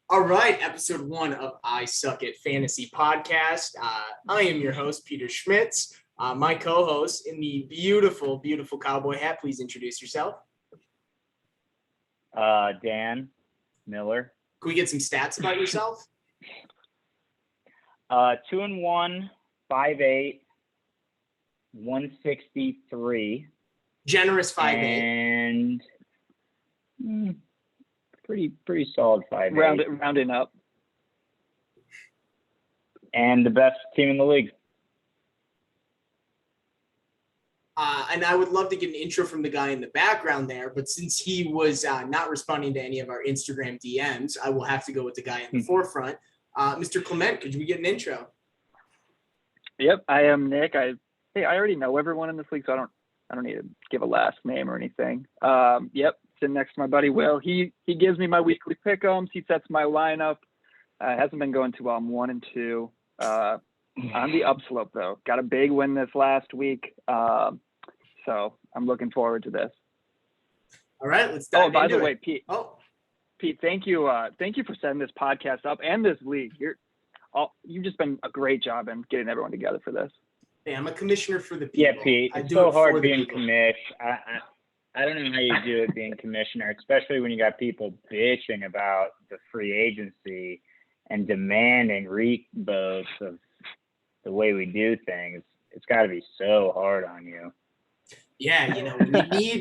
All right, episode 1 of I Suck at Fantasy podcast. I am your host, Peter Schmitz. My co-host in the beautiful, beautiful cowboy hat. Please introduce yourself. Dan Miller. Can we get some stats about yourself? 2-1, 5'8", 163. Generous 5'8". And pretty solid 5'8". Rounding up. And the best team in the league. And I would love to get an intro from the guy in the background there, but since he was not responding to any of our Instagram DMs, I will have to go with the guy in the forefront. Mr. Clement, could we get an intro? Yep, I am Nick. I already know everyone in this league, so I don't need to give a last name or anything. Yep, sitting next to my buddy Will. He gives me my weekly pick'ems. He sets my lineup. Hasn't been going too well. I'm 1-2. On the upslope though. Got a big win this last week. So I'm looking forward to this. All right, let's dive into it. By the way, Pete. Oh, Pete, thank you for setting this podcast up and this league. You've just been a great job in getting everyone together for this. hey, I'm a commissioner for the people. Yeah, Pete. It's so hard being commish. I don't know how you do it being commissioner, especially when you got people bitching about the free agency and demanding reboots of the way we do things. It's got to be so hard on you. Yeah,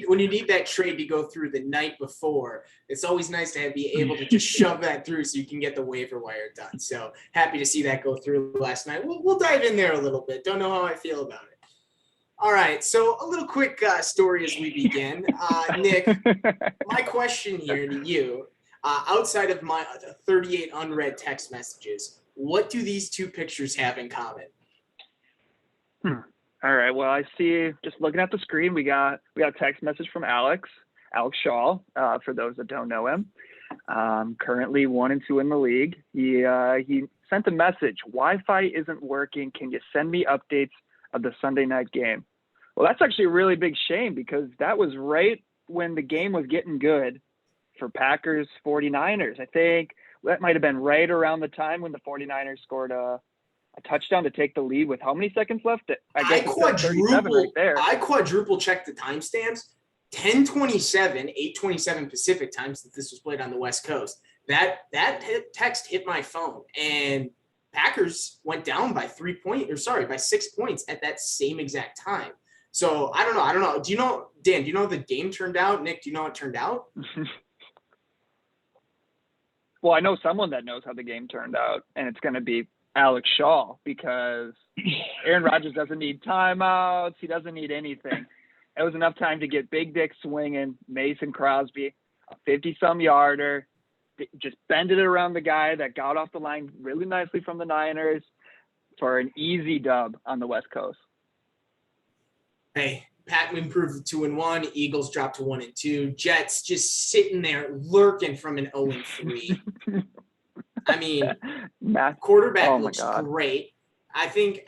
when you need that trade to go through the night before, it's always nice to be able to just shove that through so you can get the waiver wire done. So happy to see that go through last night. We'll dive in there a little bit. Don't know how I feel about it. All right, so a little quick story as we begin. Nick, my question here to you, outside of my 38 unread text messages, what do these two pictures have in common? All right. Well, I see. Just looking at the screen, we got a text message from Alex Shaw. For those that don't know him, currently 1-2 in the league. He sent a message. Wi-Fi isn't working. Can you send me updates of the Sunday night game? Well, that's actually a really big shame because that was right when the game was getting good for Packers 49ers. I think that might have been right around the time when the 49ers scored a touchdown to take the lead with how many seconds left? I quadruple checked the timestamps. 10:27, 8:27 Pacific time, since this was played on the West Coast. That text hit my phone, and Packers went down by 6 points at that same exact time. So I don't know. Do you know, Dan? Do you know how the game turned out? Nick, do you know how it turned out? Well, I know someone that knows how the game turned out, and it's going to be Alex Shaw, because Aaron Rodgers doesn't need timeouts. He doesn't need anything. It was enough time to get Big Dick swinging, Mason Crosby, a 50-some yarder, just bended it around the guy that got off the line really nicely from the Niners for an easy dub on the West Coast. Hey, Pat improved to 2-1. Eagles dropped to 1-2. Jets just sitting there lurking from an 0-3. I mean, quarterback looks great. I think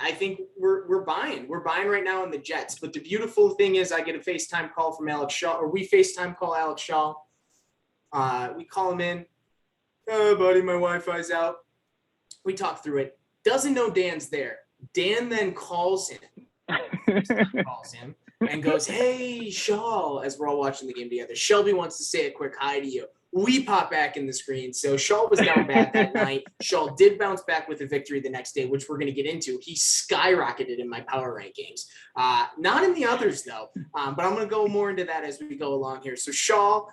we're buying. We're buying right now in the Jets. But the beautiful thing is I get a FaceTime call from Alex Shaw, or we FaceTime call Alex Shaw. We call him in. Oh, buddy, my Wi-Fi's out. We talk through it. Doesn't know Dan's there. Dan then calls him. And goes, "Hey, Shaw," as we're all watching the game together. Shelby wants to say a quick hi to you. We pop back in the screen. So Shaw was down bad that night. Shaw did bounce back with a victory the next day, which we're going to get into. He skyrocketed in my power rankings. Not in the others, though. But I'm going to go more into that as we go along here. So Shaw,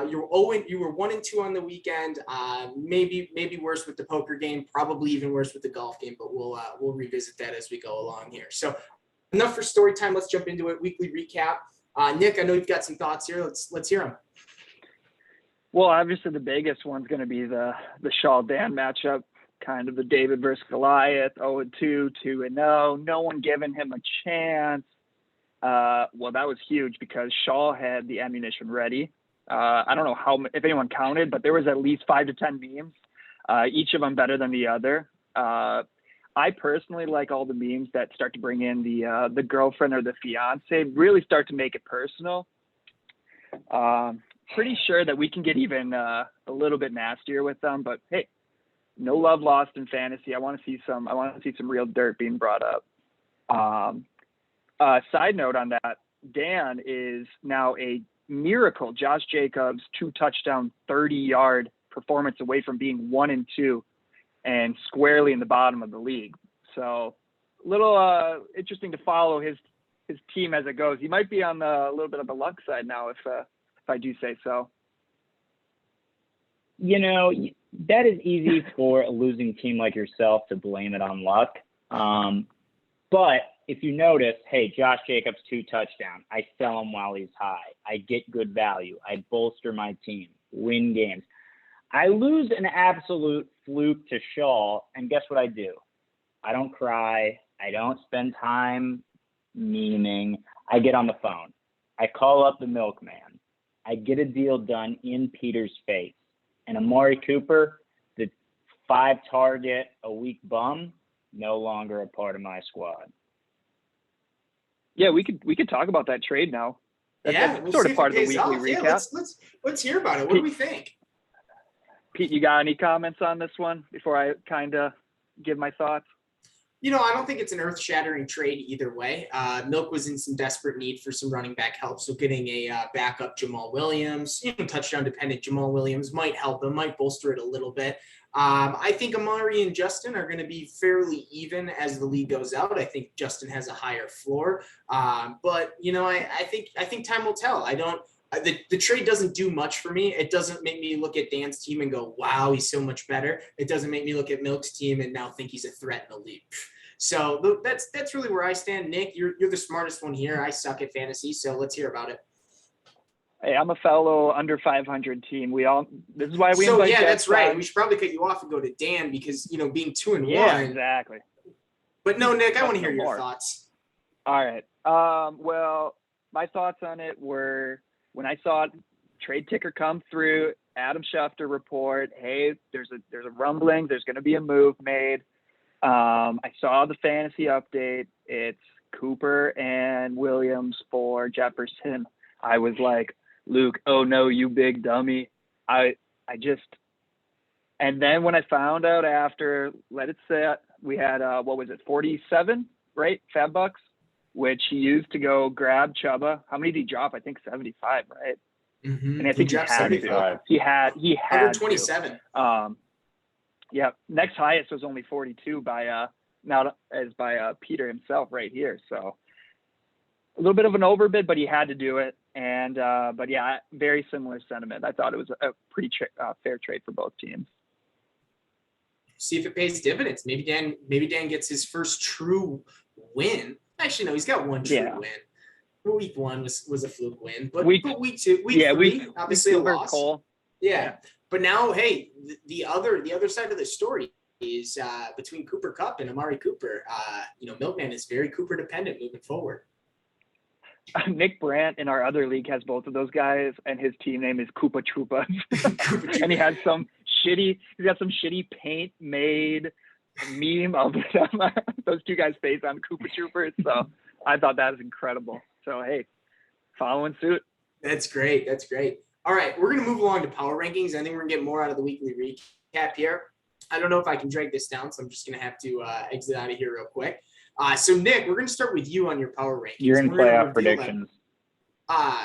you were 1-2 on the weekend. Maybe worse with the poker game. Probably even worse with the golf game. But we'll revisit that as we go along here. So enough for story time. Let's jump into it. Weekly recap. Nick, I know you've got some thoughts here. Let's hear them. Well, obviously the biggest one's going to be the Shaw-Dan matchup, kind of the David versus Goliath, 0-2, 2-0, no one giving him a chance. Well, that was huge because Shaw had the ammunition ready. I don't know if anyone counted, but there was at least 5 to 10 memes, each of them better than the other. I personally like all the memes that start to bring in the girlfriend or the fiance, really start to make it personal. pretty sure that we can get even a little bit nastier with them. But hey, no love lost in fantasy. I want to see some real dirt being brought up. Side note on that, Dan is now a miracle Josh Jacobs 2-touchdown 30-yard performance away from being 1-2 and squarely in the bottom of the league. So a little interesting to follow his team as it goes. He might be on a little bit of the luck side now, if I do say so. You know, that is easy for a losing team like yourself to blame it on luck. But if you notice, hey, Josh Jacobs 2 touchdowns. I sell him while he's high. I get good value. I bolster my team, win games. I lose an absolute fluke to Shaw, and guess what I do? I don't cry. I don't spend time memeing. I get on the phone. I call up the milkman. I get a deal done in Peter's face. And Amari Cooper, the 5-target a week bum, no longer a part of my squad. Yeah, we could talk about that trade now. That's we'll sort of part of the weekly off. recap. Yeah, let's hear about it. What do we think? Pete, you got any comments on this one before I kind of give my thoughts? You know, I don't think it's an earth-shattering trade either way. Milk was in some desperate need for some running back help, so getting a backup Jamal Williams, touchdown-dependent Jamal Williams might help him, might bolster it a little bit. I think Amari and Justin are going to be fairly even as the league goes out. I think Justin has a higher floor, but I think time will tell. The trade doesn't do much for me. It doesn't make me look at Dan's team and go, wow, he's so much better. It doesn't make me look at Milk's team and now think he's a threat in the league. So that's really where I stand. Nick, you're the smartest one here. I suck at fantasy, so let's hear about it. Hey, I'm a fellow under 500 team. This is why we invite yeah, that's right. on. We should probably cut you off and go to Dan because, being 2-1. Yeah, exactly. But no, Nick, I want to hear your thoughts. All right. Well, my thoughts on it were when I saw trade ticker come through, Adam Schefter report, hey, there's a rumbling, there's going to be a move made. I saw the fantasy update. It's Cooper and Williams for Jefferson. I was like, Luke, oh no, you big dummy. And then when I found out after, let it sit, we had, 47, right? Fab bucks, which he used to go grab Chuba. How many did he drop? I think 75, right? Mm-hmm. And I think he had 75. He had 127. Yeah. Next highest was only 42 by Peter himself right here. So a little bit of an overbid, but he had to do it. And, but yeah, very similar sentiment. I thought it was a pretty fair trade for both teams. See if it pays dividends. Maybe Dan gets his first true win. Actually, no, he's got one true win. Week 1 was a fluke win, but week 3, obviously a loss. Cole. Yeah, but now, hey, the other side of the story is between Cooper Kupp and Amari Cooper. Milkman is very Cooper dependent moving forward. Nick Brandt in our other league has both of those guys, and his team name is Koopa Troopa. And he has some shitty paint made meme of those two guys' face on Koopa Troopers. So I thought that was incredible. So hey, following suit. That's great. All right, we're gonna move along to power rankings. I think we're gonna get more out of the weekly recap here. I don't know if I can drag this down, so I'm just gonna have to exit out of here real quick. So Nick, we're gonna start with you on your power rankings. You're in playoff predictions.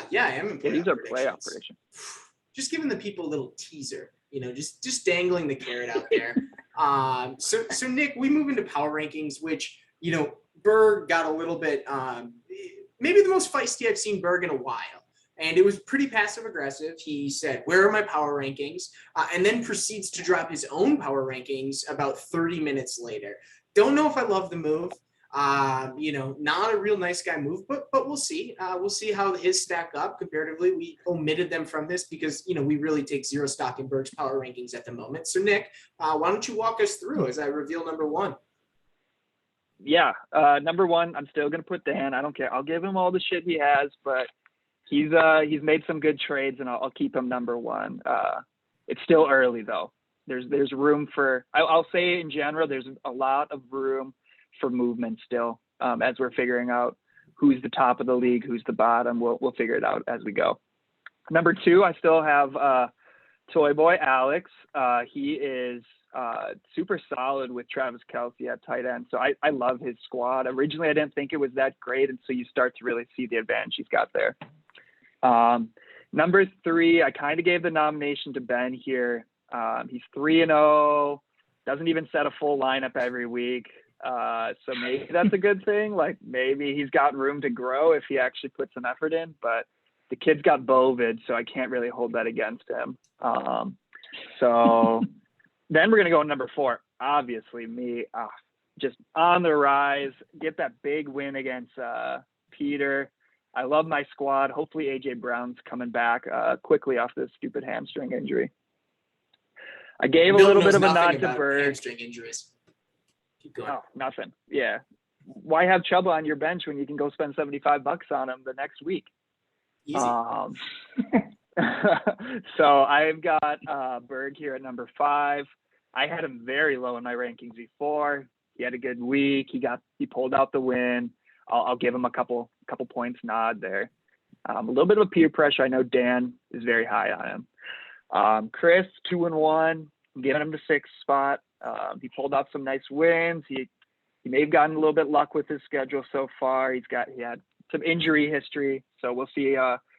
Yeah, I am in playoff these are playoff predictions. Just giving the people a little teaser, just dangling the carrot out there. So Nick, we move into power rankings, which, Berg got a little bit, maybe the most feisty I've seen Berg in a while. And it was pretty passive aggressive. He said, where are my power rankings? And then proceeds to drop his own power rankings about 30 minutes later. Don't know if I love the move. Not a real nice guy move, but we'll see. We'll see how his stack up comparatively. We omitted them from this because, we really take zero stock in Berg's power rankings at the moment. So Nick, why don't you walk us through as I reveal number 1? Yeah. Number 1, I'm still going to put Dan. I don't care. I'll give him all the shit he has, but he's made some good trades and I'll keep him number 1. It's still early though. There's room for, I'll say in general, there's a lot of room for movement still, as we're figuring out who's the top of the league, who's the bottom. We'll figure it out as we go. Number 2, I still have Toy Boy Alex. He is super solid with Travis Kelce at tight end. So I love his squad. Originally, I didn't think it was that great, and so you start to really see the advantage he's got there. Number 3, I kind of gave the nomination to Ben here. He's 3-0, doesn't even set a full lineup every week. So maybe that's a good thing. Like maybe he's got room to grow if he actually puts some effort in, but the kid's got Bovid, so I can't really hold that against him. So then we're going to go on number 4. Obviously me, just on the rise, get that big win against Peter. I love my squad. Hopefully AJ Brown's coming back quickly off this stupid hamstring injury. I gave a little bit of a nod to Bird. Hamstring injuries. Keep going. Oh, nothing. Yeah. Why have Chuba on your bench when you can go spend $75 on him the next week? Easy. So I've got Berg here at number 5. I had him very low in my rankings before. He had a good week. He pulled out the win. I'll give him a couple points nod there. A little bit of a peer pressure. I know Dan is very high on him. Chris, 2-1. I'm giving him the 6th spot. He pulled out some nice wins. He may have gotten a little bit luck with his schedule so far. He had some injury history, so we'll see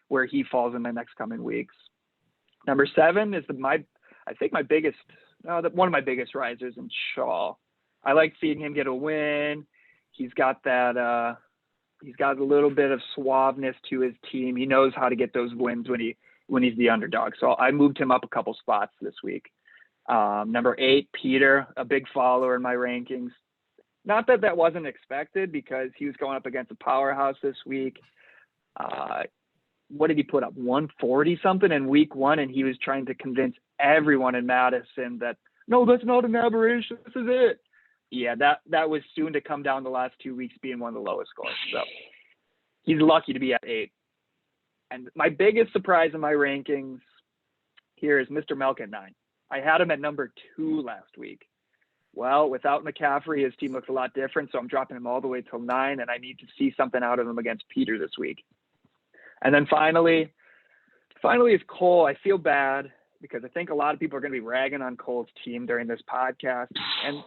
where he falls in the next coming weeks. Number 7 is one of my biggest risers in Shaw. I like seeing him get a win. He's got that. He's got a little bit of suaveness to his team. He knows how to get those wins when he's the underdog. So I moved him up a couple spots this week. Number 8, Peter, a big follower in my rankings. Not that wasn't expected because he was going up against a powerhouse this week. What did he put up? 140 something in week 1, and he was trying to convince everyone in Madison that no, that's not an aberration. This is it. Yeah, that was soon to come down the last 2 weeks being one of the lowest scores. So he's lucky to be at 8. And my biggest surprise in my rankings here is Mr. Melk at 9. I had him at number 2 last week. Well, without McCaffrey, his team looks a lot different, so I'm dropping him all the way till 9, and I need to see something out of him against Peter this week. And then finally is Cole. I feel bad because I think a lot of people are going to be ragging on Cole's team during this podcast, and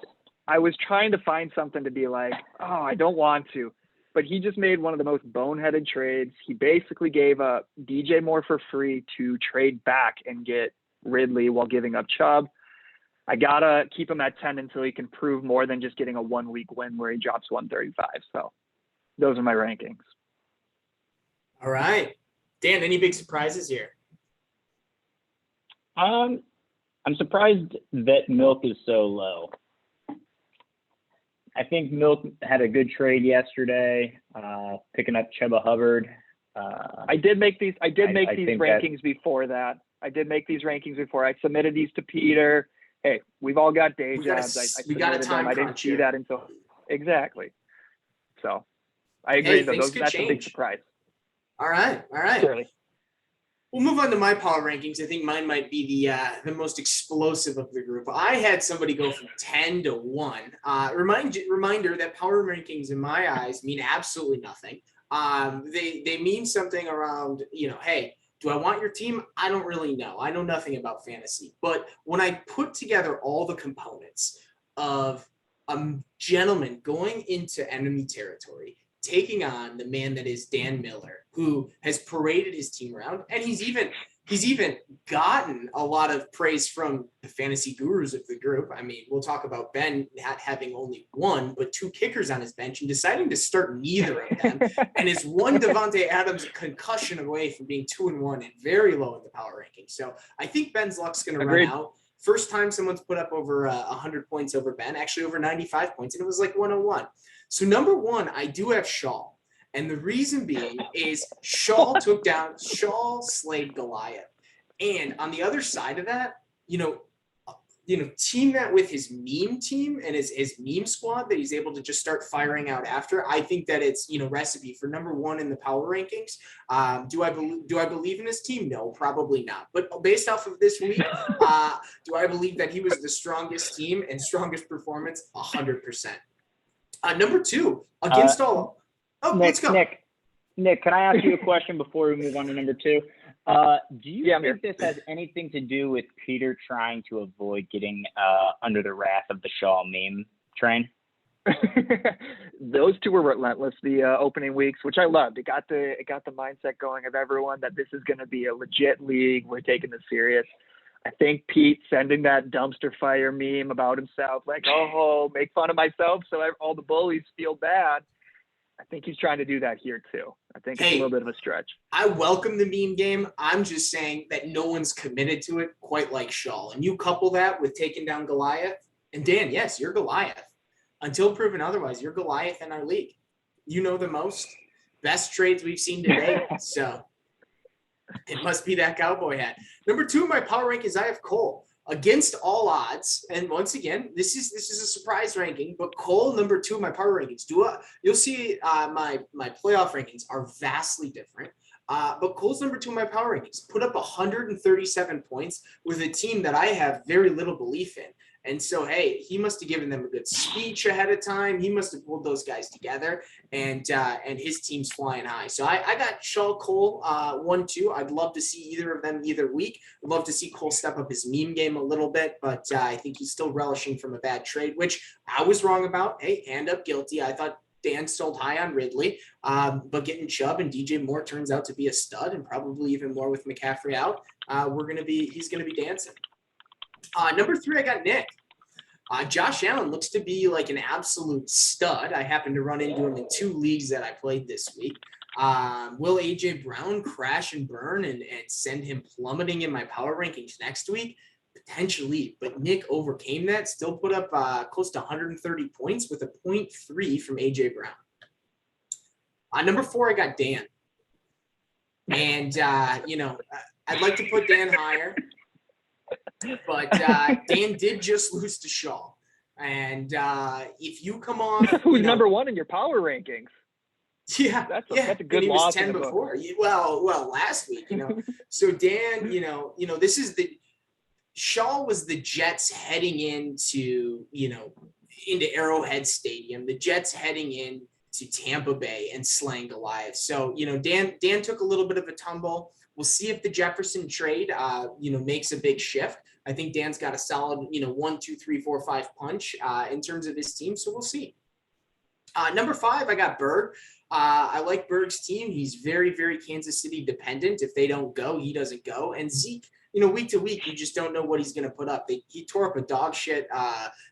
I was trying to find something to be like, oh, I don't want to. But he just made one of the most boneheaded trades. He basically gave up DJ Moore for free to trade back and get Ridley while giving up Chubb. I got to keep him at 10 until he can prove more than just getting a 1-week win where he drops 135. So those are my rankings. All right. Dan, any big surprises here? I'm surprised that Milk is so low. I think Milk had a good trade yesterday, picking up Chuba Hubbard. I did make these rankings before that. I did make these rankings before. I submitted these to Peter. Hey, we've all got day jobs. We got a time I didn't see that until exactly. So I agree. That's a big surprise. All right. Surely. We'll move on to my power rankings. I think mine might be the most explosive of the group. I had somebody go from 10 to 1. Reminder that power rankings in my eyes mean absolutely nothing. They mean something around, hey, do I want your team? I don't really know. I know nothing about fantasy. But when I put together all the components of a gentleman going into enemy territory, taking on the man that is Dan Miller, who has paraded his team around, and he's even gotten a lot of praise from the fantasy gurus of the group. I mean, we'll talk about Ben not having only 1, but 2 kickers on his bench and deciding to start neither of them. And is one Devontae Adams concussion away from being 2-1 and very low in the power rankings. So I think Ben's luck's going to run out. First time someone's put up over 100 points over Ben, actually over 95 points, and it was like 101. So number 1, I do have Shaw. And the reason being is Shaw slayed Goliath. And on the other side of that, team that with his meme team and his meme squad that he's able to just start firing out after. I think that it's, recipe for number 1 in the power rankings. Do I believe in his team? No, probably not. But based off of this week, do I believe that he was the strongest team and strongest performance? 100%. Number 2, against all. Oh, let's go. Nick, can I ask you a question before we move on to number 2? Do you think this has anything to do with Peter trying to avoid getting under the wrath of the Shaw meme train? Those two were relentless the opening weeks, which I loved. It got the mindset going of everyone that this is going to be a legit league. We're taking this serious. I think Pete sending that dumpster fire meme about himself, like, oh, make fun of myself so all the bullies feel bad. I think he's trying to do that here too. I think it's a little bit of a stretch. I welcome the meme game. I'm just saying that no one's committed to it quite like Shaw. And you couple that with taking down Goliath. And Dan, yes, you're Goliath. Until proven otherwise, you're Goliath in our league. You know the most. Best trades we've seen today. So it must be that cowboy hat. Number 2 in my power rankings, I have Cole. Against all odds, and once again, this is a surprise ranking, but Cole, number 2 in my power rankings. You'll see my playoff rankings are vastly different. But Cole's number 2 in my power rankings. Put up 137 points with a team that I have very little belief in. And so, hey, he must have given them a good speech ahead of time. He must have pulled those guys together, and his team's flying high. So I got Shaw Cole 1-2. I'd love to see either of them either week. I'd love to see Cole step up his meme game a little bit, but I think he's still relishing from a bad trade, which I was wrong about. Hey, hand up guilty. I thought Dan sold high on Ridley, but getting Chubb and DJ Moore turns out to be a stud, and probably even more with McCaffrey out. He's gonna be dancing. Number 3, I got Nick. Josh Allen looks to be like an absolute stud. I happened to run into him in 2 leagues that I played this week. Will A.J. Brown crash and burn and send him plummeting in my power rankings next week? Potentially, but Nick overcame that, still put up close to 130 points with a 0.3 from A.J. Brown. Number 4, I got Dan. And, I'd like to put Dan higher. But Dan did just lose to Shaw. And if you come off... Who's number 1 in your power rankings? Yeah. That's a good and loss. He was 10 before. Well, last week, So Dan, this is Shaw was the Jets heading into Arrowhead Stadium. The Jets heading in to Tampa Bay and slaying Goliath. So, Dan took a little bit of a tumble. We'll see if the Jefferson trade, makes a big shift. I think Dan's got a solid, 1, 2, 3, 4, 5 punch in terms of his team. So we'll see. Number 5, I got Berg. I like Berg's team. He's very, very Kansas City dependent. If they don't go, he doesn't go. And Zeke, week to week, you just don't know what he's going to put up. He tore up a dog shit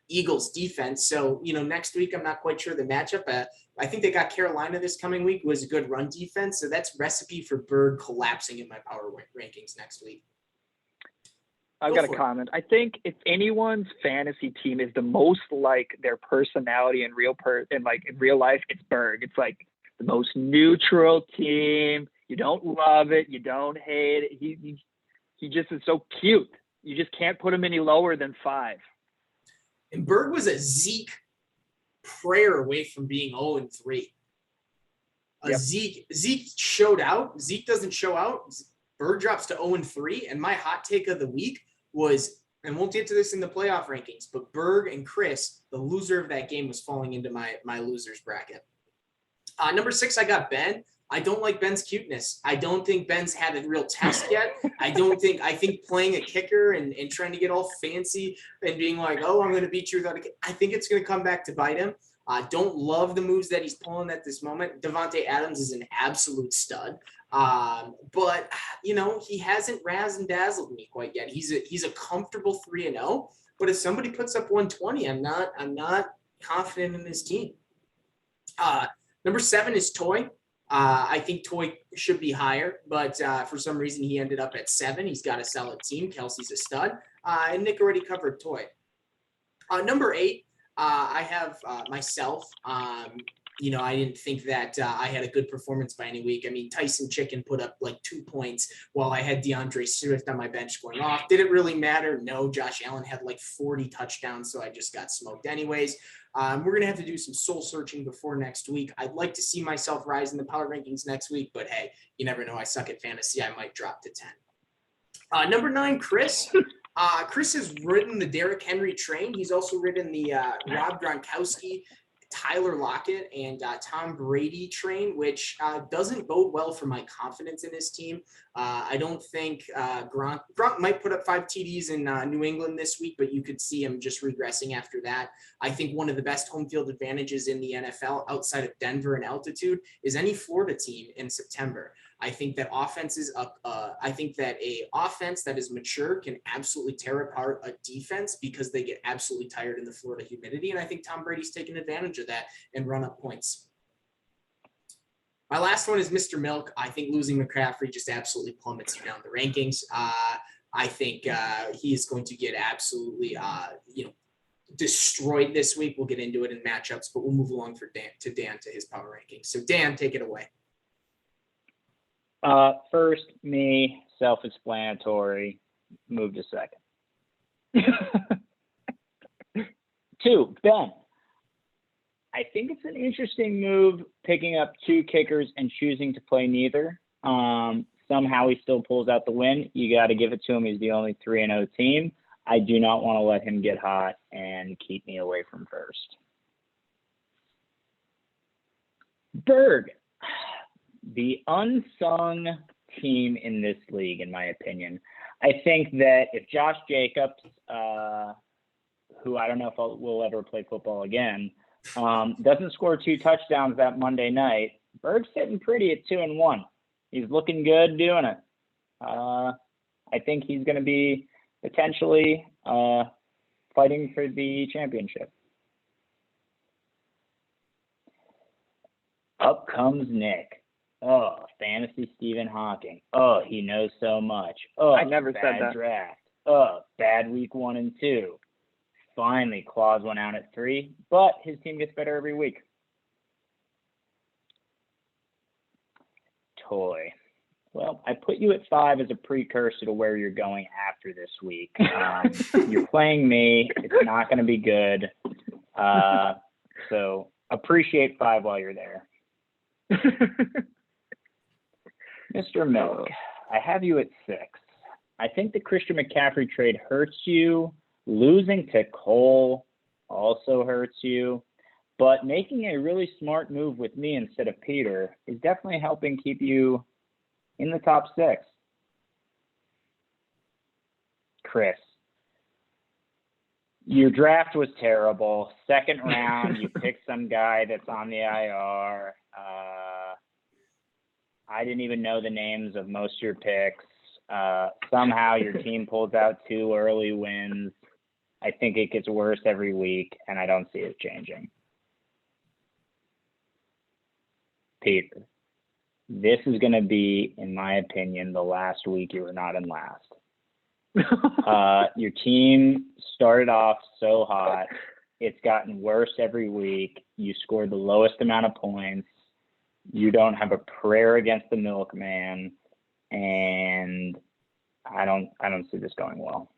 Eagles defense. So, next week, I'm not quite sure the matchup. I think they got Carolina this coming week, was a good run defense. So that's recipe for Berg collapsing in my power rankings next week. I've got a comment. I think if anyone's fantasy team is the most like their personality in real life, it's Berg. It's like the most neutral team. You don't love it. You don't hate it. He just is so cute. You just can't put him any lower than 5. And Berg was a Zeke prayer away from being 0-3. Yep. Zeke showed out. Zeke doesn't show out. Berg drops to 0-3. And my hot take of the week was, and we'll get to this in the playoff rankings, but Berg and Chris, the loser of that game, was falling into my losers bracket. Number 6, I got Ben. I don't like Ben's cuteness. I don't think Ben's had a real test yet. I think playing a kicker and trying to get all fancy and being like, oh, I'm going to beat you without a kick, I think it's going to come back to bite him. Don't love the moves that he's pulling at this moment. Devontae Adams is an absolute stud. But he hasn't razzed and dazzled me quite yet. He's a comfortable 3-0, but if somebody puts up 120, I'm not confident in this team. Number 7 is Toy. I think Toy should be higher, but for some reason he ended up at 7. He's got a solid team. Kelsey's a stud. And Nick already covered Toy. Number 8, I have myself. I didn't think that I had a good performance by any week. I mean, Tyson Chicken put up like 2 points while I had DeAndre Swift on my bench going off. Did it really matter? No. Josh Allen had like 40 touchdowns, so I just got smoked anyways. We're going to have to do some soul searching before next week. I'd like to see myself rise in the power rankings next week, but hey, you never know. I suck at fantasy. I might drop to 10. Number 9, Chris. Chris has ridden the Derrick Henry train. He's also ridden the Rob Gronkowski Tyler Lockett and Tom Brady train, which doesn't bode well for my confidence in this team. I don't think Gronk might put up 5 TDs in New England this week, but you could see him just regressing after that. I think one of the best home field advantages in the NFL outside of Denver and altitude is any Florida team in September. I think that offenses up. I think that a offense that is mature can absolutely tear apart a defense because they get absolutely tired in the Florida humidity. And I think Tom Brady's taken advantage of that and run up points. My last one is Mr. Milk. I think losing McCaffrey just absolutely plummets you down the rankings. I think he is going to get absolutely, destroyed this week. We'll get into it in matchups, but we'll move along for Dan to his power rankings. So Dan, take it away. First, me, self-explanatory, move to second. 2, Ben. I think it's an interesting move picking up 2 kickers and choosing to play neither. Somehow he still pulls out the win. You got to give it to him. He's the only 3-0 team. I do not want to let him get hot and keep me away from first. Berg. The unsung team in this league, in my opinion. I think that if Josh Jacobs, who I don't know if will ever play football again, doesn't score 2 touchdowns that Monday night, Berg's sitting pretty at 2-1. He's looking good doing it. I think he's going to be potentially fighting for the championship. Up comes Nick. Oh, fantasy Stephen Hawking. Oh, he knows so much. Oh, I never said that. Draft. Oh, bad week 1 and 2. Finally, claws one out at 3, but his team gets better every week. Toy. Well, I put you at 5 as a precursor to where you're going after this week. You're playing me. It's not going to be good. So appreciate 5 while you're there. Mr. Milk, I have you at 6. I think the Christian McCaffrey trade hurts you. Losing to Cole also hurts you. But making a really smart move with me instead of Peter is definitely helping keep you in the top 6. Chris, your draft was terrible. 2nd round, you picked some guy that's on the IR. I didn't even know the names of most of your picks. Somehow your team pulls out 2 early wins. I think it gets worse every week, and I don't see it changing. Peter, this is going to be, in my opinion, the last week you were not in last. Your team started off so hot. It's gotten worse every week. You scored the lowest amount of points. You don't have a prayer against the milkman, and I don't see this going well.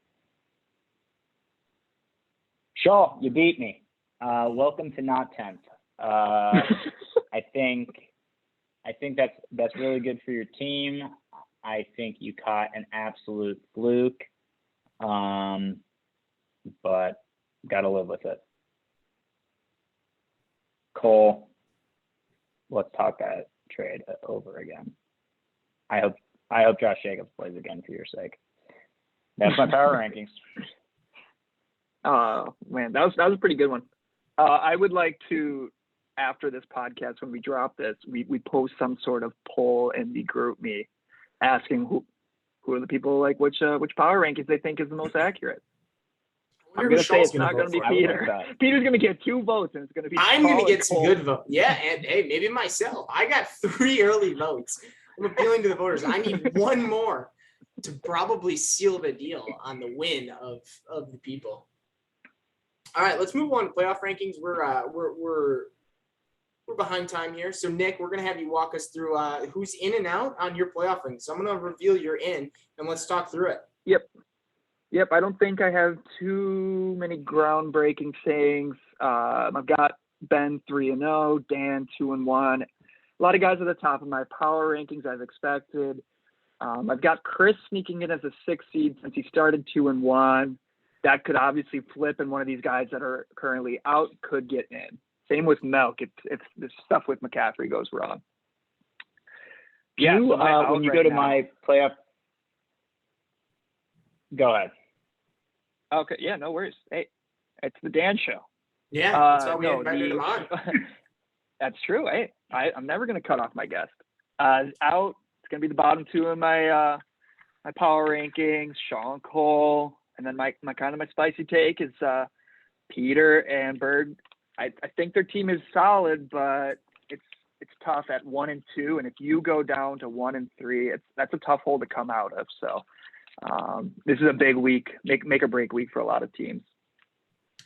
Shaw, you beat me. Welcome to not 10th. I think that's really good for your team. I think you caught an absolute fluke, but got to live with it. Cole, let's talk that trade over again. I hope Josh Jacobs plays again for your sake. That's my power rankings. Oh man, that was a pretty good one. I would like to, after this podcast, when we drop this, we post some sort of poll in the group me, asking who are the people, like which power rankings they think is the most accurate. I'm going to say it's not going to be Peter. Peter's going to get 2 votes, and it's going to be. I'm going to get some good votes. Yeah, and hey, maybe myself. I got 3 early votes. I'm appealing to the voters. I need 1 more to probably seal the deal on the win of the people. All right, let's move on to playoff rankings. We're behind time here. So Nick, we're going to have you walk us through who's in and out on your playoff rankings. So I'm going to reveal you're in, and let's talk through it. Yep. I don't think I have too many groundbreaking sayings. I've got Ben 3-0, Dan 2-1. A lot of guys at the top of my power rankings as expected. I've got Chris sneaking in as a 6th seed since he started 2-1. That could obviously flip, and one of these guys that are currently out could get in. Same with Melk. It's the stuff with McCaffrey goes wrong. Yeah. So When you go to my playoff, go ahead. Okay. Yeah. No worries. Hey, it's the Dan show. Yeah, that's why we invited him on. That's true. I'm never going to cut off my guest. Out. It's going to be the bottom two in my my power rankings. Sean Cole, and then my kind of my spicy take is Peter and Berg. I think their team is solid, but it's tough at 1 and 2, and if you go down to 1 and 3, that's a tough hole to come out of. So this is a big week, make or break week for a lot of teams.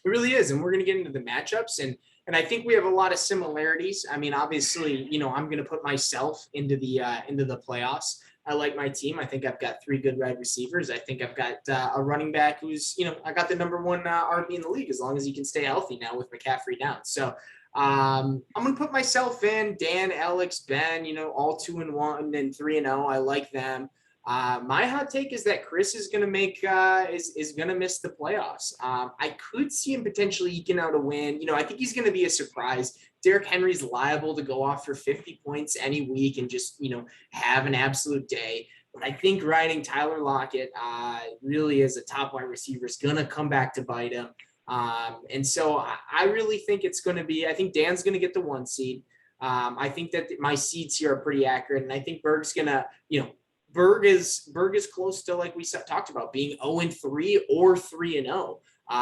It really is, and we're going to get into the matchups, and I think we have a lot of similarities. I mean, obviously, I'm going to put myself into the playoffs. I like my team. I think I've got 3 good wide receivers. I think I've got a running back who's, I got the number 1 RB in the league as long as he can stay healthy now with McCaffrey down. So I'm going to put myself in. Dan, Alex, Ben, all 2-1 and 3-0. I like them. My hot take is that Chris is going to make is going to miss the playoffs. I could see him potentially eking out a win. I think he's going to be a surprise. Derrick Henry's liable to go off for 50 points any week and just have an absolute day. But I think riding Tyler Lockett really as a top wide receiver is going to come back to bite him. And so I really think it's going to be. I think Dan's going to get the 1 seed. I think that my seeds here are pretty accurate, and I think Berg's going to Berg is close to, like we talked about, being 0-3 or 3-0.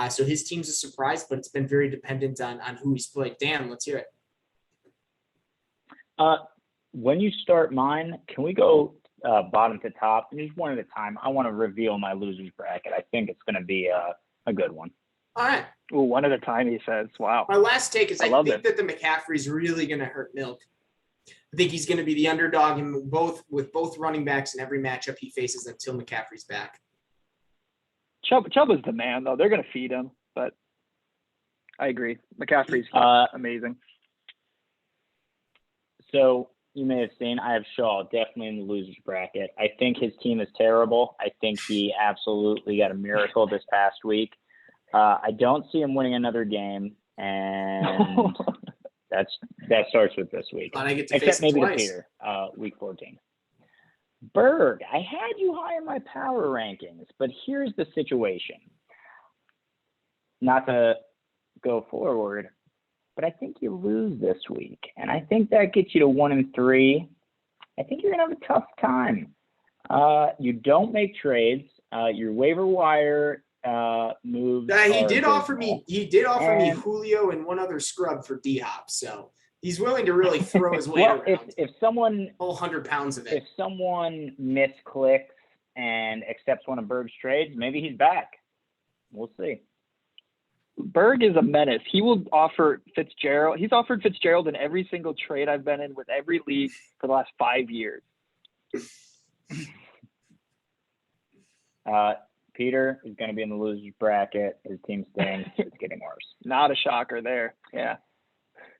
So his team's a surprise, but it's been very dependent on who he's played. Dan, let's hear it. When you start mine, can we go bottom to top? Just one at a time. I want to reveal my losers bracket. I think it's going to be a good one. All right. Ooh, one at a time, he says. Wow. My last take is I think that the McCaffrey's really going to hurt Milk. I think he's going to be the underdog with both running backs in every matchup he faces until McCaffrey's back. Chubb is the man, though. They're going to feed him, but I agree. McCaffrey's amazing. So you may have seen I have Shaw definitely in the losers bracket. I think his team is terrible. I think he absolutely got a miracle this past week. I don't see him winning another game, and that starts with this week. But I get to except face maybe him to twice. Peter, week 14. Berg, I had you high in my power rankings, but here's the situation. Not to go forward, but I think you lose this week, and I think that gets you to 1 and 3. I think you're gonna have a tough time. You don't make trades. Your waiver wire moves. He did offer me Julio and one other scrub for D-Hop, so he's willing to really throw his weight around. If someone all 100 pounds of it. If someone misclicks and accepts one of Berg's trades, maybe he's back. We'll see. Berg is a menace. He will offer Fitzgerald. He's offered Fitzgerald in every single trade I've been in with every league for the last 5 years. Peter is going to be in the losers bracket. His team stinks. It's getting worse. Not a shocker there. Yeah.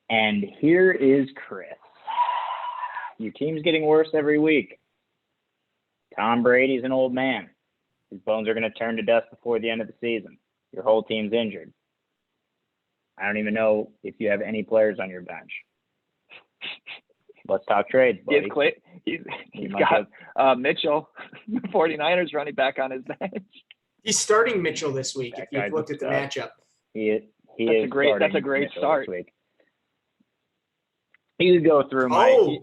And here is Chris. Your team's getting worse every week. Tom Brady's an old man. His bones are going to turn to dust before the end of the season. Your whole team's injured. I don't even know if you have any players on your bench. Let's talk trades, buddy. He's got Mitchell, the 49ers running back on his bench. He's starting Mitchell this week. If you've looked at the matchup, that's a great start. This week. You go through my.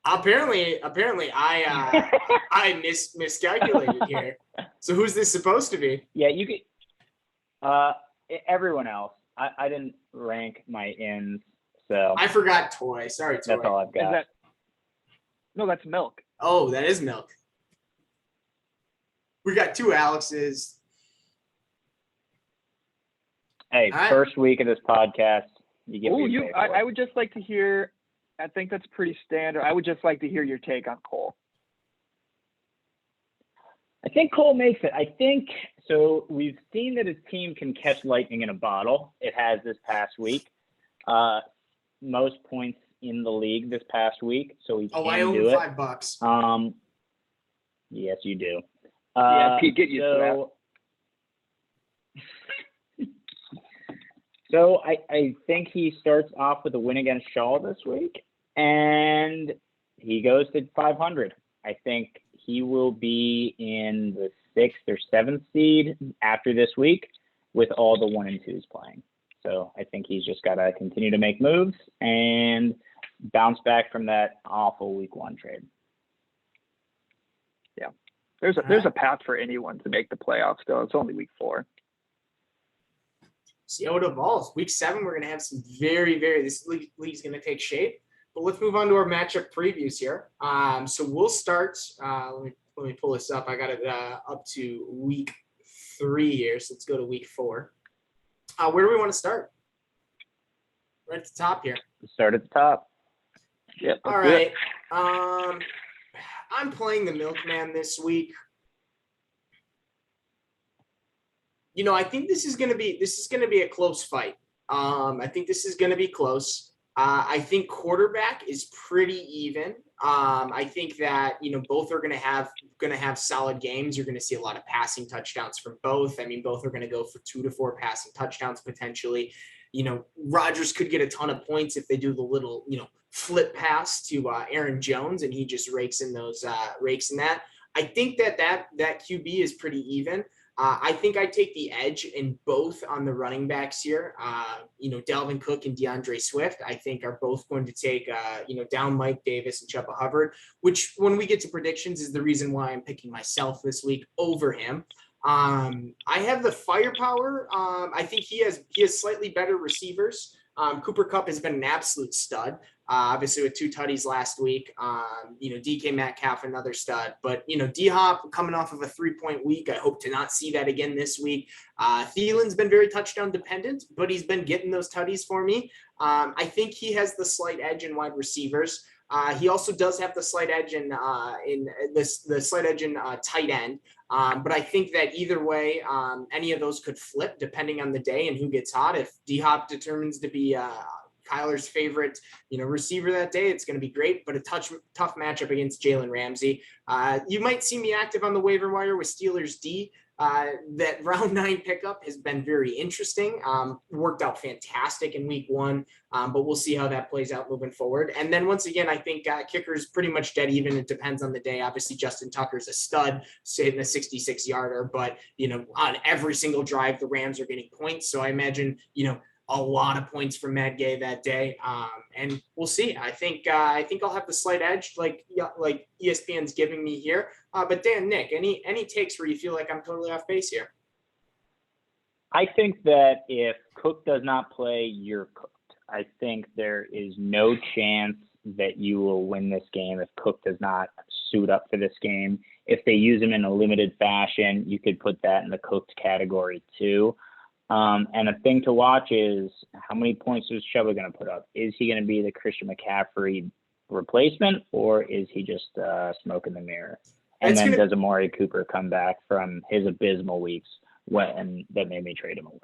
Apparently, I miscalculated here. So who's this supposed to be? Yeah, you could. Everyone else. I didn't rank my ins, so I forgot Toy. Sorry, Toy. That's all I've got. No, that's Milk. Oh, that is Milk. We got 2 Alexes. Hey, first week of this podcast, you get. I would just like to hear. I think that's pretty standard. I would just like to hear your take on Cole. I think Cole makes it. I think so. We've seen that his team can catch lightning in a bottle. It has this past week. Most points in the league this past week, so he can do it. I owe $5. Yes, you do. Yeah, Pete, get used to So I think he starts off with a win against Shaw this week, and he goes to 500. I think he will be in the 6th or 7th seed after this week with all the 1 and 2s playing. So I think he's just got to continue to make moves and bounce back from that awful week 1 trade. Yeah. There's a path for anyone to make the playoffs still. It's only week 4. See how it evolves. Week 7, we're going to have some this league's going to take shape. But let's move on to our matchup previews here. So we'll start. Let me pull this up. I got it up to week 3 here. So let's go to week 4. Where do we want to start? Right at the top here. Start at the top. Yep. All right. I'm playing the Milkman this week. You know, I think this is going to be a close fight. I think this is going to be close. I think quarterback is pretty even. I think that, you know, both are going to have solid games. You're going to see a lot of passing touchdowns from both. I mean, both are going to go for 2 to 4 passing touchdowns potentially. You know, Rodgers could get a ton of points if they do the little, you know, flip pass to Aaron Jones and he just rakes in that. I think that QB is pretty even. I think I take the edge in both on the running backs here. You know, Dalvin Cook and DeAndre Swift, I think are both going to take, you know, down Mike Davis and Chuba Hubbard, which when we get to predictions is the reason why I'm picking myself this week over him. I have the firepower. I think he has slightly better receivers. Cooper Kupp has been an absolute stud. Obviously with 2 tutties last week. You know, DK Metcalf, another stud. But, you know, D-Hop coming off of a 3-point week. I hope to not see that again this week. Thielen's been very touchdown dependent, but he's been getting those tutties for me. I think he has the slight edge in wide receivers. He also does have the slight edge in tight end. But I think that either way, any of those could flip depending on the day and who gets hot. If D-Hop determines to be Kyler's favorite, you know, receiver that day, it's going to be great, but a tough matchup against Jalen Ramsey. You might see me active on the waiver wire with Steelers D. That round 9 pickup has been very interesting. Worked out fantastic in week 1, but we'll see how that plays out moving forward. And then once again, I think kicker's pretty much dead even. It depends on the day. Obviously, Justin Tucker's a stud, hitting a 66-yarder, but, you know, on every single drive, the Rams are getting points. So I imagine, you know, a lot of points from Matt Gay that day. And we'll see. I think I'll have the slight edge like ESPN's giving me here. But Dan, Nick, any takes where you feel like I'm totally off base here? I think that if Cook does not play, you're cooked. I think there is no chance that you will win this game if Cook does not suit up for this game. If they use him in a limited fashion, you could put that in the cooked category too. And a thing to watch is how many points is Chuba going to put up? Is he going to be the Christian McCaffrey replacement, or is he just smoke in the mirror? And then does Amari Cooper come back from his abysmal weeks and that made me trade him away?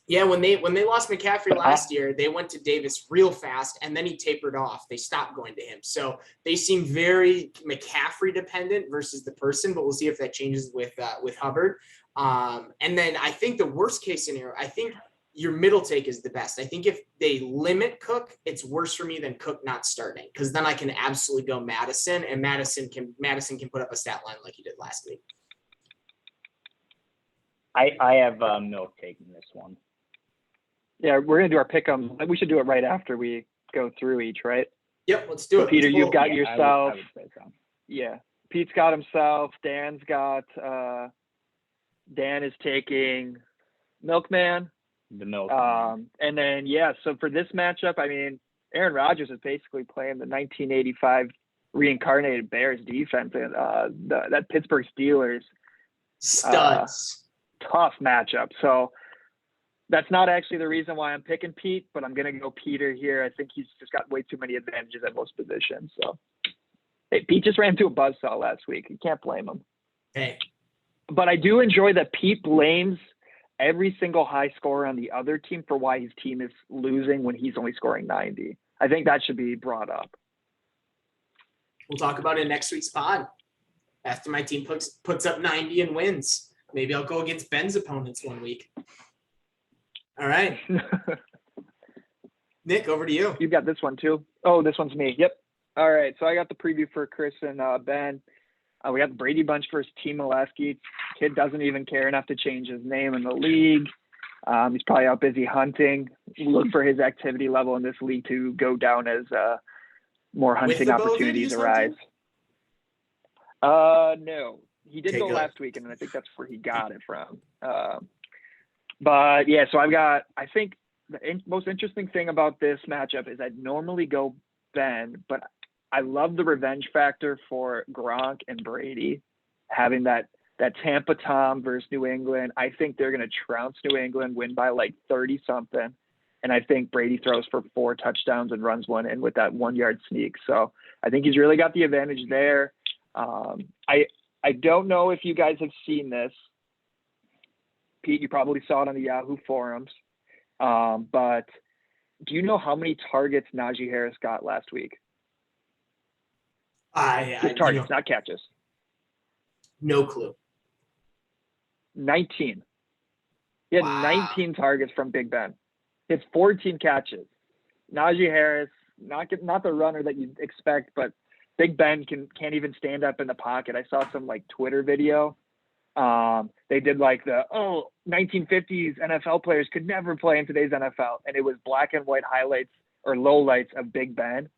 Yeah, when they lost McCaffrey last year, they went to Davis real fast, and then he tapered off. They stopped going to him. So they seem very McCaffrey dependent versus the person, but we'll see if that changes with Hubbard. And then I think the worst case scenario, I think your middle take is the best. I think if they limit Cook, it's worse for me than Cook not starting, because then I can absolutely go Madison, and Madison can put up a stat line like he did last week. I have Milk taking this one. Yeah, we're going to do our pick'em. We should do it right after we go through each, right? Yep, let's do it. Peter, you've got yourself. I would say so. Yeah. Pete's got himself. Dan's got Dan is taking Milkman. The Milkman. And then, so for this matchup, I mean, Aaron Rodgers is basically playing the 1985 reincarnated Bears defense. And that Pittsburgh Steelers. Studs. Tough matchup. So that's not actually the reason why I'm picking Pete, but I'm going to go Peter here. I think he's just got way too many advantages at most positions. So, hey, Pete just ran into a buzzsaw last week. You can't blame him. Hey. But I do enjoy that Pete blames every single high scorer on the other team for why his team is losing when he's only scoring 90. I think that should be brought up. We'll talk about it next week's pod. After my team puts up 90 and wins. Maybe I'll go against Ben's opponents one week. All right. Nick, over to you. You got this one too. Oh, this one's me. Yep. All right. So I got the preview for Chris and Ben. We got the Brady Bunch versus Team Molesky. Kid doesn't even care enough to change his name in the league. He's probably out busy hunting. Look for his activity level in this league to go down as more hunting opportunities arise. No, he did go last week, and I think that's where he got it from. But yeah, so I think the most interesting thing about this matchup is I'd normally go Ben, but I love the revenge factor for Gronk and Brady having that Tampa Tom versus New England. I think they're going to trounce New England, win by like 30 something. And I think Brady throws for 4 touchdowns and runs one in with that 1-yard sneak. So I think he's really got the advantage there. I don't know if you guys have seen this. Pete, you probably saw it on the Yahoo forums. But do you know how many targets Najee Harris got last week? Just targets, not catches. No clue. 19. He had 19 targets from Big Ben. He has 14 catches. Najee Harris, not the runner that you'd expect, but Big Ben can't even stand up in the pocket. I saw some like Twitter video. They did like 1950s NFL players could never play in today's NFL. And it was black and white highlights or lowlights of Big Ben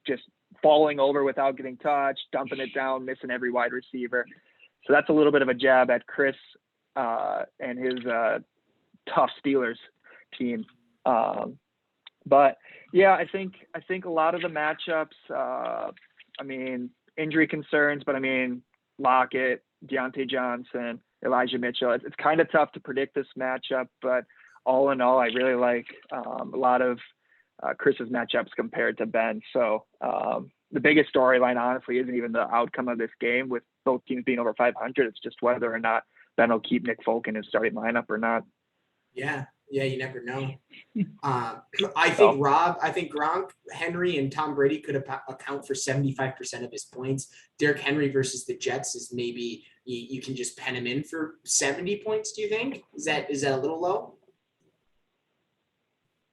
just falling over without getting touched, dumping it down, missing every wide receiver. So that's a little bit of a jab at Chris and his tough Steelers team. But yeah, I think a lot of the matchups, injury concerns, but Lockett, Deontay Johnson, Elijah Mitchell. It's kind of tough to predict this matchup, but all in all, I really like a lot of Chris's matchups compared to Ben. So the biggest storyline, honestly, isn't even the outcome of this game with both teams being over 500. It's just whether or not Ben will keep Nick Folk in his starting lineup or not. Yeah, you never know. I think Gronk, Henry, and Tom Brady could account for 75% of his points. Derrick Henry versus the Jets is maybe you can just pen him in for 70 points. Do you think? Is that a little low?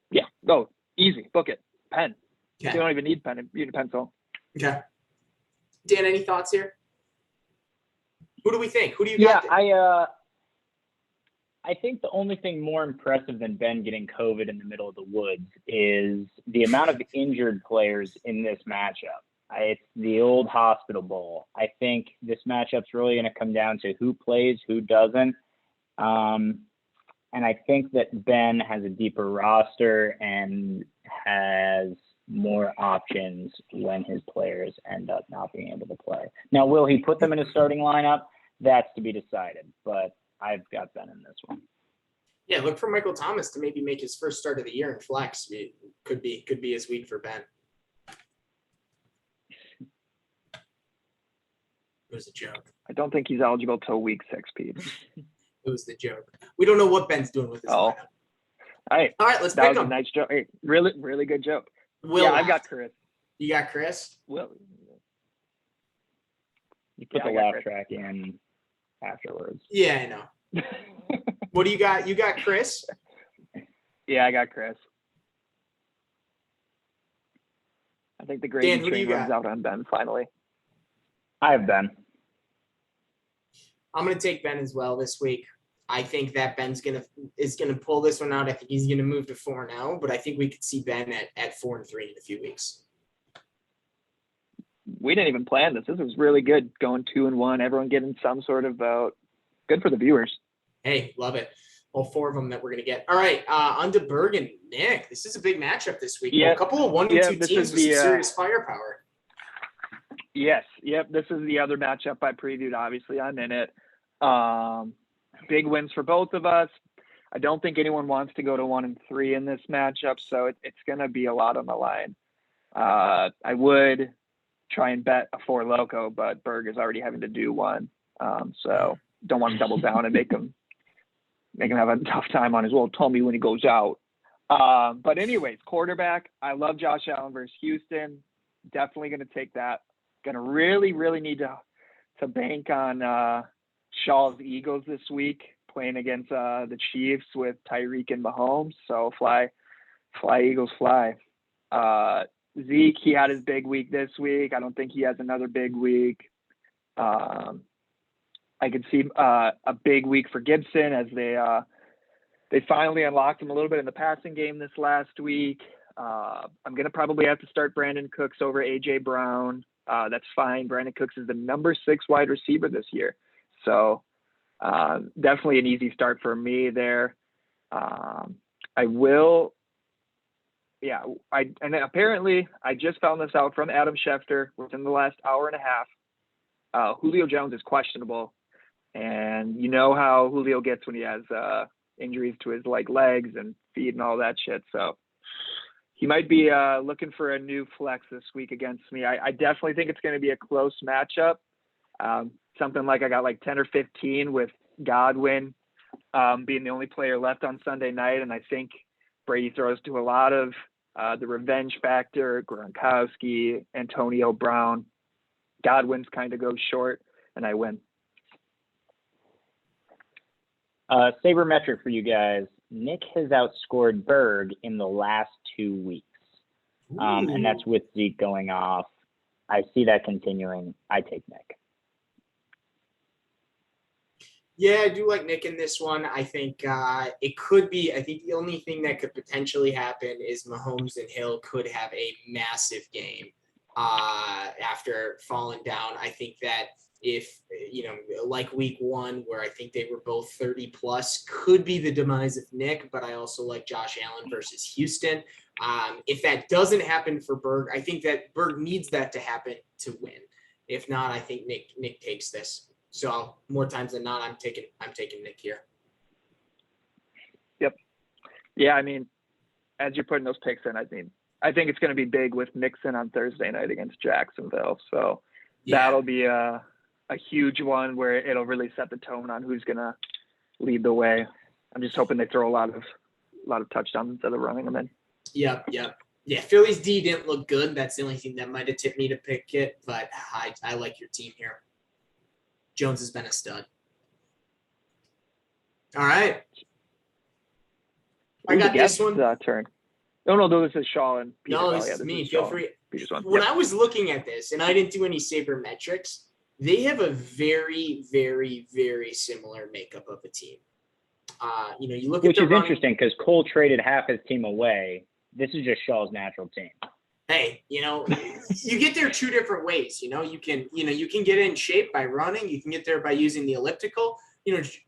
Yeah, go easy, book it, pen. Okay. You don't even need pen. You need a pencil. Okay. Dan, any thoughts here? Who do we think? Who do you got? Yeah, I think the only thing more impressive than Ben getting COVID in the middle of the woods is the amount of injured players in this matchup. It's the old hospital bowl. I think this matchup's really going to come down to who plays, who doesn't. And I think that Ben has a deeper roster and has more options when his players end up not being able to play. Now, will he put them in a starting lineup? That's to be decided, but I've got Ben in this one. Yeah, look for Michael Thomas to maybe make his first start of the year in flex. It could be his week for Ben. It was a joke. I don't think he's eligible till week 6, Pete. It was the joke. We don't know what Ben's doing with his lineup. All right, let's that pick was him. a nice joke. Hey, really, really good joke. I've got Chris. You got Chris? Will. You put the laugh track in afterwards. Yeah, I know. What do you got? You got Chris? Yeah, I got Chris. I think the gravy train runs out on Ben finally. I have Ben. I'm going to take Ben as well this week. I think that Ben's is gonna pull this one out. I think he's gonna move to 4-0, but I think we could see Ben at 4-3 in a few weeks. We didn't even plan this. This was really good, going 2-1. Everyone getting some sort of vote. Good for the viewers. Hey, love it. All 4 of them that we're gonna get. All right, on to Bergen. Nick, this is a big matchup this week. Yeah, a couple of 1-2 teams with some serious firepower. Yes, yep. This is the other matchup I previewed. Obviously, I'm in it. Big wins for both of us. I don't think anyone wants to go to 1-3 in this matchup, so it's going to be a lot on the line. I would try and bet a 4 loco, but Berg is already having to do one, so don't want to double down and make him have a tough time on his tell me when he goes out. But anyways, quarterback. I love Josh Allen versus Houston. Definitely going to take that. Going to really, really need to bank on Shaw's Eagles this week. playing against the Chiefs with Tyreek and Mahomes. So fly, Eagles, fly. Zeke, he had his big week this week. I don't think he has another big week. I could see a big week for Gibson as they finally unlocked him a little bit in the passing game this last week. I'm going to probably have to start Brandon Cooks over A.J. Brown. That's fine. Brandon Cooks is the number 6 wide receiver this year. So definitely an easy start for me there. And apparently I just found this out from Adam Schefter within the last hour and a half. Julio Jones is questionable. And you know how Julio gets when he has injuries to his legs and feet and all that shit. So he might be looking for a new flex this week against me. I definitely think it's going to be a close matchup. Something like I got 10 or 15 with Godwin being the only player left on Sunday night. And I think Brady throws to a lot of the revenge factor, Gronkowski, Antonio Brown. Godwin's kind of goes short, and I win. Sabermetric for you guys. Nick has outscored Berg in the last 2 weeks. And that's with Zeke going off. I see that continuing. I take Nick. Yeah, I do like Nick in this one. I think it could be. I think the only thing that could potentially happen is Mahomes and Hill could have a massive game after falling down. I think that if, like week 1, where I think they were both 30 plus, could be the demise of Nick, but I also like Josh Allen versus Houston. If that doesn't happen for Berg, I think that Berg needs that to happen to win. If not, I think Nick takes this. So more times than not, I'm taking Nick here. Yep. Yeah, I mean, as you're putting those picks in, I think it's going to be big with Mixon on Thursday night against Jacksonville. So that'll be a huge one where it'll really set the tone on who's going to lead the way. I'm just hoping they throw a lot of touchdowns instead of running them in. Yep. Yeah, Philly's D didn't look good. That's the only thing that might have tipped me to pick it, but I like your team here. Jones has been a stud. All right. I got this one. Turn. No, this is Shaw and Peter. No, this is me. Feel free. When I was looking at this, and I didn't do any sabermetrics, they have a very, very, very similar makeup of a team. You look Which at is interesting because Cole traded half his team away. This is just Shaw's natural team. Hey, you get there 2 different ways. You can get in shape by running. You can get there by using the elliptical.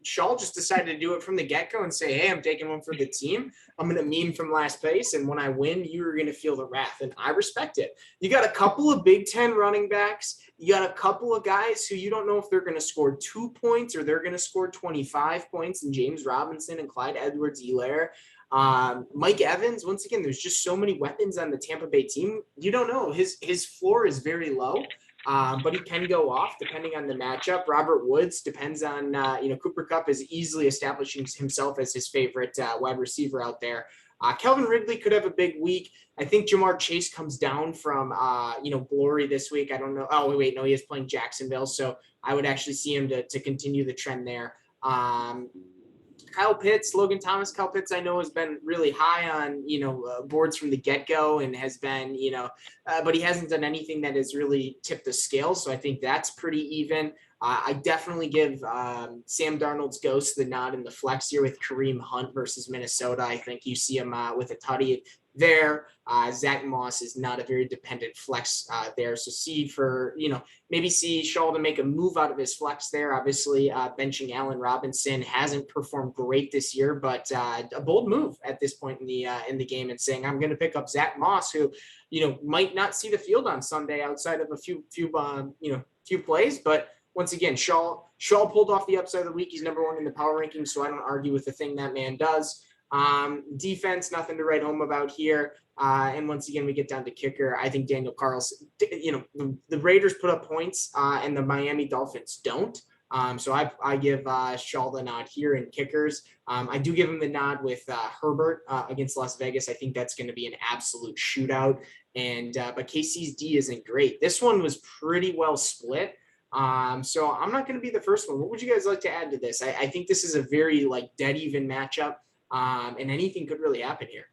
Shaw just decided to do it from the get-go and say, hey, I'm taking one for the team. I'm going to meme from last place, and when I win, you're going to feel the wrath, and I respect it. You got a couple of Big Ten running backs. You got a couple of guys who you don't know if they're going to score 2 points or they're going to score 25 points, in James Robinson and Clyde Edwards-Helaire. Mike Evans, once again, there's just so many weapons on the Tampa Bay team. You don't know. His floor is very low. But he can go off depending on the matchup. Robert Woods depends on, Cooper Kupp is easily establishing himself as his favorite wide receiver out there. Calvin Ridley could have a big week. I think Jamar Chase comes down from, glory this week. I don't know. Oh, wait, no, he is playing Jacksonville. So I would actually see him to continue the trend there. Kyle Pitts, Logan Thomas. Kyle Pitts, I know, has been really high on, boards from the get-go and has been, but he hasn't done anything that has really tipped the scale. So I think that's pretty even. I definitely give Sam Darnold's ghost the nod in the flex here with Kareem Hunt versus Minnesota. I think you see him with a tutty there. Zach Moss is not a very dependent flex there. So maybe see Shaw to make a move out of his flex there. Obviously, benching Allen Robinson hasn't performed great this year, but a bold move at this point in the game, and saying I'm going to pick up Zach Moss, who might not see the field on Sunday outside of a few plays, but once again, Shaw pulled off the upside of the week. He's number 1 in the power rankings, so I don't argue with the thing that man does. Defense, nothing to write home about here. And once again, we get down to kicker. I think Daniel Carlson, the Raiders put up points and the Miami Dolphins don't. So I give Shaw the nod here in kickers. I do give him the nod with Herbert against Las Vegas. I think that's going to be an absolute shootout. But KC's D isn't great. This one was pretty well split. So I'm not going to be the first one. What would you guys like to add to this? I think this is a very dead even matchup, and anything could really happen here.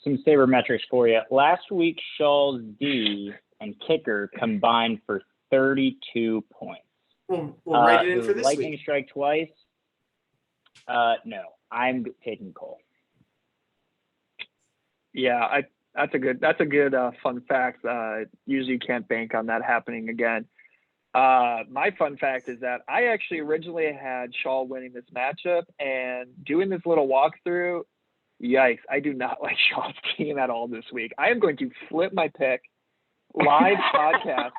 Some sabermetrics for you. Last week, Shaw's D and kicker combined for 32 points. We'll write it in for this Lightning week. strike twice. No, I'm taking Cole. Yeah, that's a good fun fact. Usually you can't bank on that happening again. My fun fact is that I actually originally had Shaw winning this matchup, and doing this little walkthrough, yikes, I do not like Shaw's team at all this week. I am going to flip my pick, live podcast.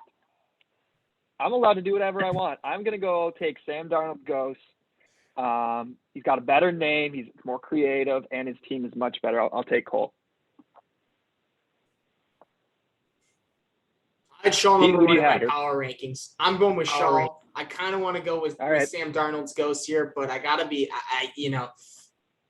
I'm allowed to do whatever I want. I'm going to go take Sam Darnold's ghost. He's got a better name. He's more creative, and his team is much better. I'll take Cole. I had Shaw number Who do one you in have? my power rankings. I'm going with All right. Shaw. I kind of want to go with right. Sam Darnold's ghost here, but I gotta be.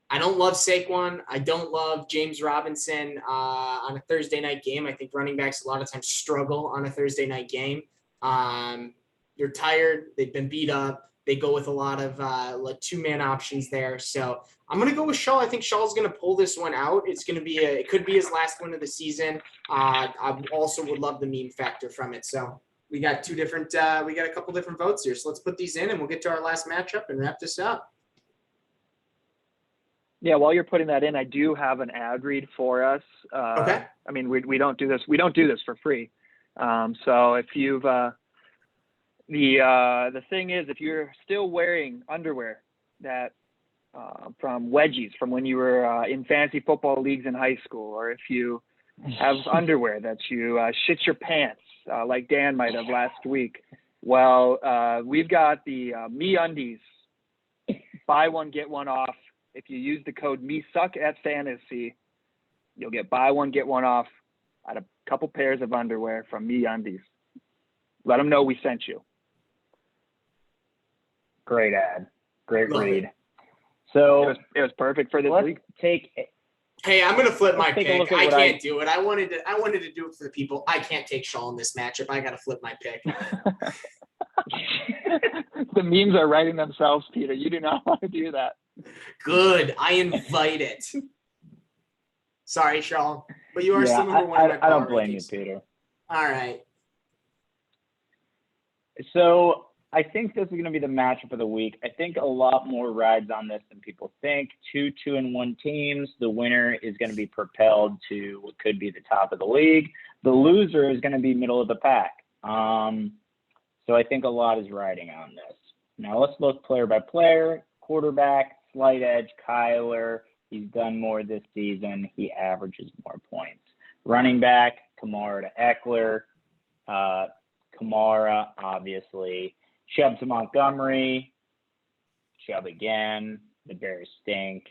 I don't love Saquon. I don't love James Robinson on a Thursday night game. I think running backs a lot of times struggle on a Thursday night game. They're tired. They've been beat up. They go with a lot of two-man options there. So I'm going to go with Shaw. I think Shaw's going to pull this one out. It could be his last win of the season. I also would love the meme factor from it. So we got we got a couple different votes here. So let's put these in and we'll get to our last matchup and wrap this up. Yeah, while you're putting that in, I do have an ad read for us. Okay. I mean, we don't do this. We don't do this for free. So if you've the thing is, if you're still wearing underwear that from wedgies from when you were in fantasy football leagues in high school, or if you have underwear that you shit your pants like Dan might have last week, well, we've got the MeUndies buy one get one off. If you use the code MESUCKATFANTASY, you'll get buy one get one off at a couple pairs of underwear from MeUndies. Let them know we sent you. Great ad. Great Love read. it. So It was perfect for this let's league. take Hey, I'm gonna flip my Let's take a look pick. at I what can't do it. I wanted to do it for the people. I can't take Shaw in this matchup. I gotta flip my pick. The memes are writing themselves, Peter. You do not want to do that. Good. I invite it. Sorry, Shaw, but you are still number one in my I power don't blame rankings. you, Peter. All right. So I think this is going to be the matchup of the week. I think a lot more rides on this than people think. 2-2-1 teams. The winner is going to be propelled to what could be the top of the league. The loser is going to be middle of the pack. So I think a lot is riding on this. Now let's look player by player. Quarterback, slight edge, Kyler. He's done more this season. He averages more points. Running back, Kamara to Eckler. Kamara, obviously. Chubb to Montgomery. Chubb again. The Bears stink.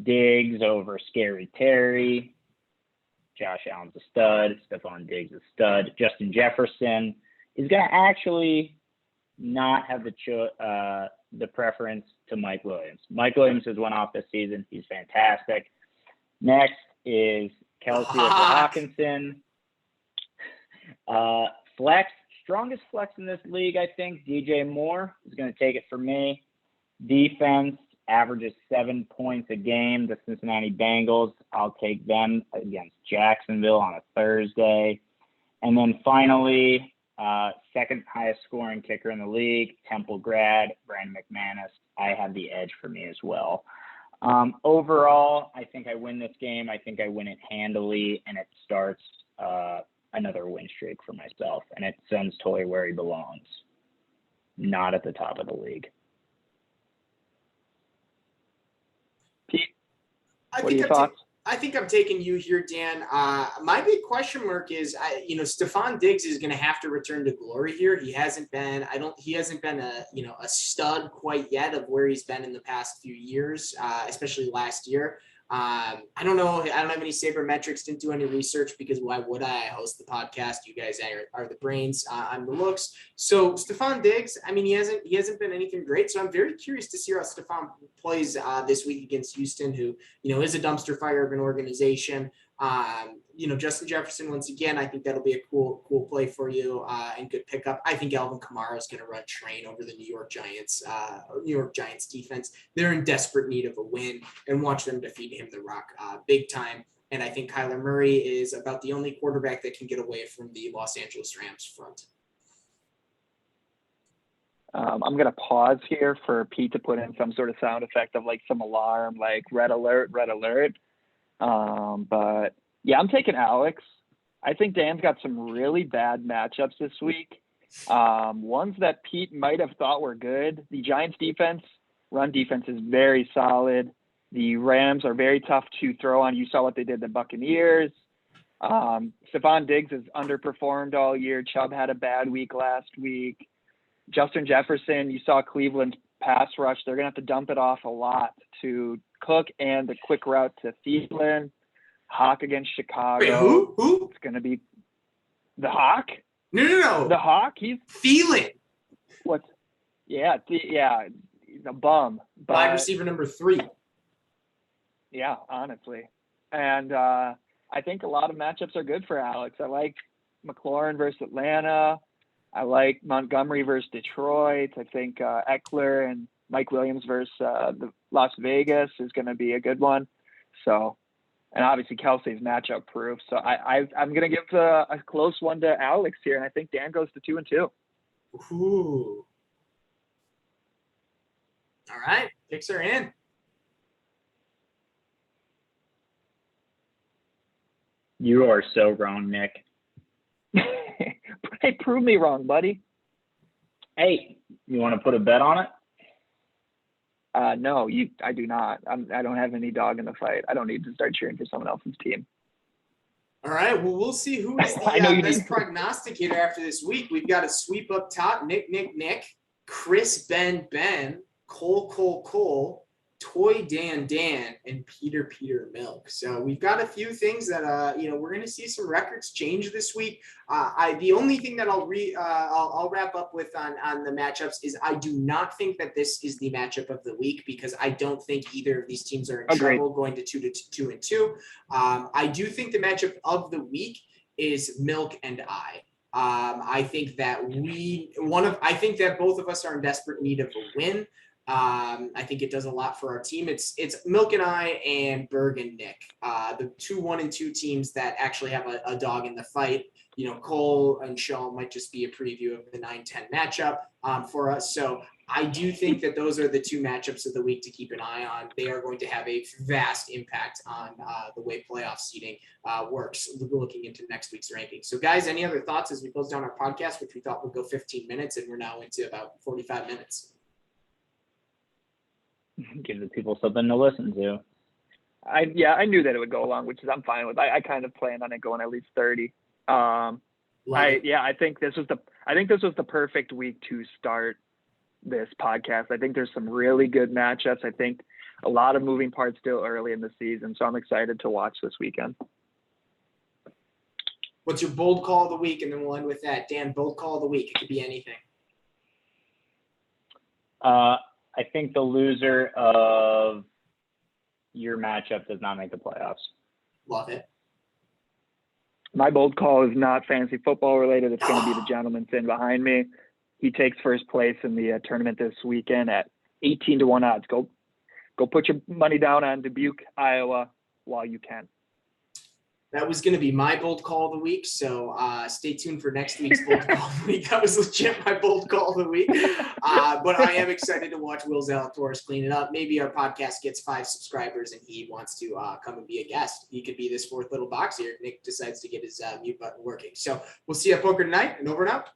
Diggs over Scary Terry. Josh Allen's a stud. Stephon Diggs a stud. Justin Jefferson is going to actually not have the preference to Mike Williams. Mike Williams has went off this season. He's fantastic. Next is Kelsey over Hawkinson. Flex, strongest flex in this league, I think. DJ Moore is going to take it for me. Defense averages 7 points a game. The Cincinnati Bengals, I'll take them against Jacksonville on a Thursday. And then finally, second highest scoring kicker in the league, Temple grad, Brandon McManus. I have the edge for me as well. Overall, I think I win this game. I think I win it handily, and it starts another win streak for myself, and it sends Toy where he belongs, not at the top of the league. Pete, What are your thoughts? I think I'm taking you here, Dan. My big question mark is, Stephon Diggs is going to have to return to glory here. He hasn't been a stud quite yet of where he's been in the past few years, especially last year. I don't know. I don't have any sabermetrics. Didn't do any research because why would I? I host the podcast. You guys are the brains. I'm the looks. So Stephon Diggs, I mean, he hasn't been anything great. So I'm very curious to see how Stephon plays this week against Houston, who is a dumpster fire of an organization. Justin Jefferson, once again, I think that'll be a cool play for you and good pickup. I think Alvin Kamara is going to run train over the New York Giants defense. They're in desperate need of a win, and watch them defeat him the rock big time. And I think Kyler Murray is about the only quarterback that can get away from the Los Angeles Rams front. I'm going to pause here for Pete to put in some sort of sound effect of like some alarm, like red alert, red alert. But yeah, I'm taking Alex. I think Dan's got some really bad matchups this week. Ones that Pete might have thought were good. The Giants run defense is very solid. The Rams are very tough to throw on. You saw what they did to the Buccaneers. Stephon Diggs has underperformed all year. Chubb had a bad week last week. Justin Jefferson, you saw Cleveland's pass rush. They're going to have to dump it off a lot to Cook and the quick route to Thielen. Hawk against Chicago. Wait, who? It's going to be the Hawk. No. The Hawk. He's Thielen. What? Yeah. He's a bum. But, wide receiver number 3. Yeah, honestly. And I think a lot of matchups are good for Alex. I like McLaurin versus Atlanta. I like Montgomery versus Detroit. I think Eckler and Mike Williams versus the Las Vegas is going to be a good one. So, and obviously Kelsey's matchup proof. So I'm going to give a close one to Alex here, and I think Dan goes to 2-2. Ooh. All right, picks are in. You are so wrong, Nick. Hey, prove me wrong, buddy. Hey, you want to put a bet on it? No, I do not. I don't have any dog in the fight. I don't need to start cheering for someone else's team. All right. Well, we'll see who is the best prognosticator after this week. We've got a sweep up top. Nick, Chris, Ben, Cole, Toy Dan, and Peter Milk. So we've got a few things that we're going to see some records change this week. The only thing that I'll wrap up with on the matchups is I do not think that this is the matchup of the week because I don't think either of these teams are in trouble going to 2-2. I do think the matchup of the week is Milk and I. I think that both of us are in desperate need of a win. I think it does a lot for our team. It's Milk and I and Berg and Nick, the 2 1-2 teams that actually have a dog in the fight. Cole and Shaw might just be a preview of the 9-10 matchup for us. So I do think that those are the 2 matchups of the week to keep an eye on. They are going to have a vast impact on the way playoff seeding works looking into next week's rankings. So guys, any other thoughts as we close down our podcast, which we thought would go 15 minutes and we're now into about 45 minutes? Give the people something to listen to. I knew that it would go along, which is I'm fine with. I kind of planned on it going at least 30. I think this was the perfect week to start this podcast. I think there's some really good matchups. I think a lot of moving parts still early in the season, so I'm excited to watch this weekend. What's your bold call of the week? And then we'll end with that. Dan, bold call of the week. It could be anything. I think the loser of your matchup does not make the playoffs. Love it. My bold call is not fantasy football related. It's going to be the gentleman sitting behind me. He takes first place in the tournament this weekend at 18-1 odds. Go put your money down on Dubuque, Iowa while you can. That was going to be my bold call of the week, so stay tuned for next week's bold call of the week. That was legit my bold call of the week. But I am excited to watch Will Zalatoris clean it up. Maybe our podcast gets 5 subscribers and he wants to come and be a guest. He could be this 4th little box here. Nick decides to get his mute button working. So we'll see you at poker tonight, and over and out.